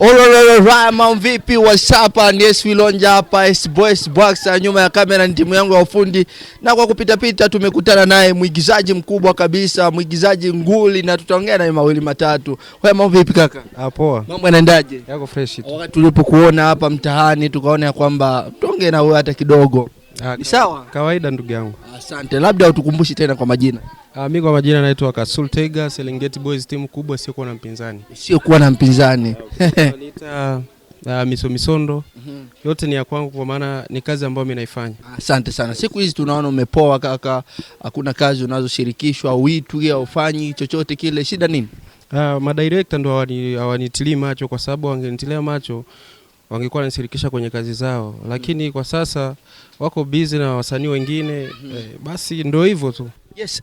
Mambo vipi, WhatsApp and yes Wilonja hapa S Box nyuma ya kamera ni timu yangu ya ufundi, na kwa kupita pita tumekutana naye mwigizaji mkubwa kabisa, mwigizaji nguli, na tutaongea naye mawili matatu. Wewe mambo vipi kaka? Poa. Mambo yanaendaje? Yako fresh tu. Wakati tulipokuona hapa mtaani tukaona kwamba tuongee na wewe hata kidogo. Ni sawa? Kawaida ndugu yangu. Asante. Labda utukumbushi tena kwa majina. Mimi kwa majina naitwa Kasul Tega, Serengeti Boys, timu kubwa sio kuwa na mpinzani. Sio kuwa na mpinzani. Wanaita Misondo. Yote ni ya kwangu kwa maana ni kazi ambayo mimi naifanya. Asante sana. Siku hizi tunaona umepoa kaka, hakuna kazi unazoshirikishwa, uitwi au ufanyi chochote kile, shida nini? Madirector ndo hawanitilii macho, kwa sababu wangenitilia macho wangekuwa wanashirikisha kwenye kazi zao, lakini kwa sasa wako busy na wasanii wengine. Basi ndio hivyo tu. Yes,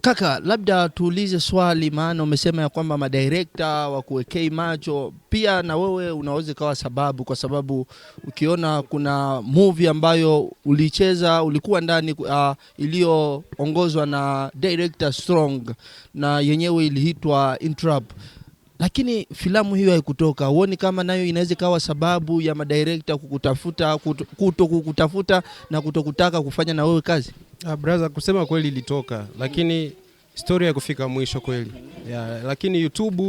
kaka, labda tuulize swali, maana umesema ya kwamba madirector wakuwekei macho, pia na wewe unaweza kawa sababu, kwa sababu ukiona kuna movie ambayo ulicheza, ulikuwa ndani, iliyoongozwa na director Strong na yenyewe iliitwa Intrap, lakini filamu hiyo haikutoka. Huoni kama nayo inaweza kawa sababu ya madirector kukutafuta na kutokutaka kufanya na wewe kazi? Brother, kusema kweli ilitoka, lakini story ya kufika mwisho kweli. Lakini YouTube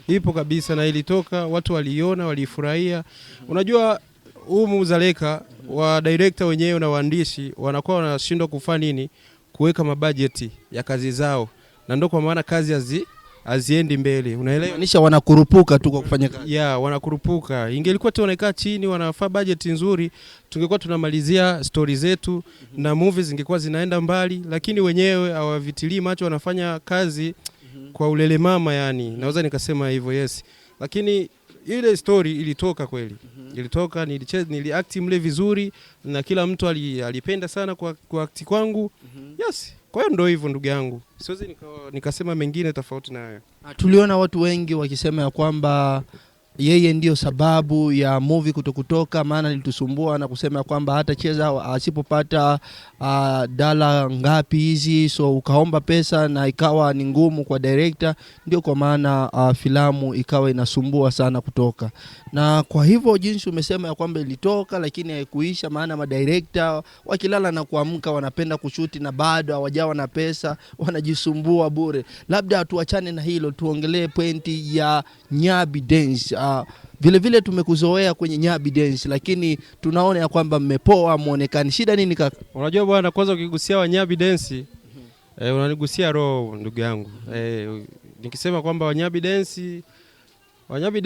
ipo kabisa na ilitoka, watu waliona, walifurahia. Unajua Muzaleka wa director wenyewe na waandishi wanakuwa wanashindwa kufanya nini, kuweka mabudget ya kazi zao, na ndio kwa maana kazi haziendi mbele, unaelewa? Nisha wanakurupuka tu kwa kufanya kazi. Wanakurupuka. Ingelikuwa tu wanakaa chini, wanafaa budget nzuri, tungekuwa tunamalizia story zetu na movies zingekuwa zinaenda mbali, lakini wenyewe hawavitilii macho, wanafanya kazi kwa ulele mama, yani naweza nikasema hivyo. Yes, lakini ile story ilitoka kweli. Ilitoka, niliact mle vizuri na kila mtu alipenda sana kwa act kwangu. Yes. Kwa hiyo ndio hivyo ndugu yangu. Siwezi nikasema mengine tofauti na hayo. Tuliona watu wengi wakisema ya kwamba yeye ndio sababu ya movie kutokutoka, maana alitusumbua na kusema kwamba hata cheza asipopata dala ngapi hizi, so ukaomba pesa na ikawa ni ngumu kwa director, ndio kwa maana filamu ikawa inasumbua sana kutoka. Na kwa hivyo jinsi umesema ya kwamba ilitoka lakini haikuisha, maana madirector wakilala na kuamka wanapenda kushuti na bado hawajawa na pesa, wanajisumbua bure. Labda tuachane na hilo, tuongelee pointi ya Nyabi Dance. Vile vile tumekuzoea kwenye Nyabi Dance, lakini tunaona ya kwamba mmepoa, muonekani. Shida nini kaka? Unajua bwana, kwanza ukigusia wa Nyabi Dance unanigusia roho ndugu yangu. Nikisema kwamba wa Nyabi Dance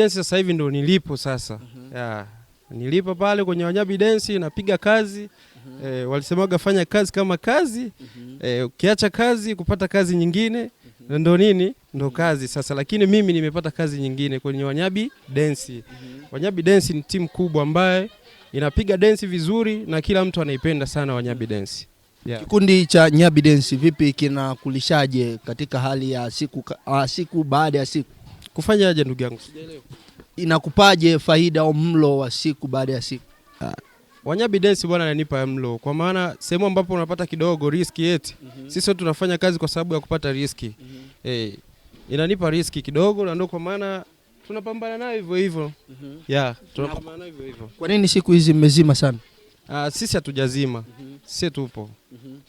sasa hivi ndo nilipo sasa. Nilipo pale kwenye wa Nyabi Dance, napiga kazi. Walisemaga fanya kazi kama kazi. Ukiacha kazi kupata kazi nyingine ndo nini? Ndo kazi sasa. Lakini mimi nimepata kazi nyingine kwenye Wanyabi Dance. Wanyabi Dance ni timu kubwa ambaye inapiga dance vizuri na kila mtu anaipenda sana Wanyabi Dance. Kikundi cha Nyabi Dance vipi kinakulishaje katika hali ya siku baada ya siku? Kufanyaje ndugu yangu? Sijaelewa. Inakupaje faida au mlo wa siku baada ya siku? Wanyabi Dance bwana ananipa mlo, kwa maana sehemu ambapo unapata kidogo riski yetu. Sisi tunafanya kazi kwa sababu ya kupata riski. Inanipa riski kidogo, na ndio kwa maana tunapambana nayo hivyo hivyo. Tunapambana nayo hivyo hivyo. Kwa nini siku hizi mmezima sana? Sisi hatujazima. Sisi tupo.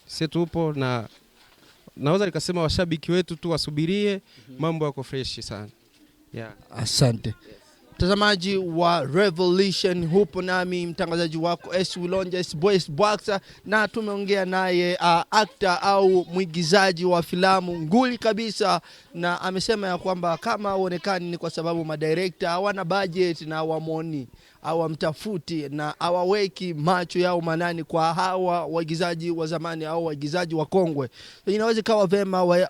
Sisi tupo, na naweza nikasema washabiki wetu tu wasubirie, mambo yako fresh sana. Asante. Mtazamaji wa Revolution, hupo nami mtangazaji wako S Wilonja, S Box, na tumeongea naye actor au mwigizaji wa filamu nguli kabisa, na amesema ya kwamba kama haonekani ni kwa sababu madirector hawana budget na hawamoni, hawamtafuti na hawaweki macho yao manani kwa hawa waigizaji wa zamani au waigizaji wa kongwe. Inaweza kawa vema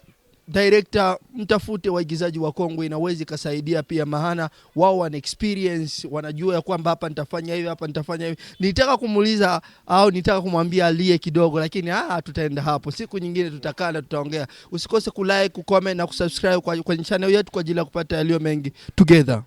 director mtafute waigizaji wa kongwe, inaweza kusaidia pia, maana wao wana experience, wanajua ya kwamba hapa nitafanya hivi, hapa nitafanya hivi. Nitaka kumuuliza au nitaka kumwambia alie kidogo, lakini tutaenda hapo siku nyingine, tutakaa na tutaongea. Usikose kulike, kucomment na kusubscribe kwenye channel yetu kwa ajili ya kupata yaliyo mengi together.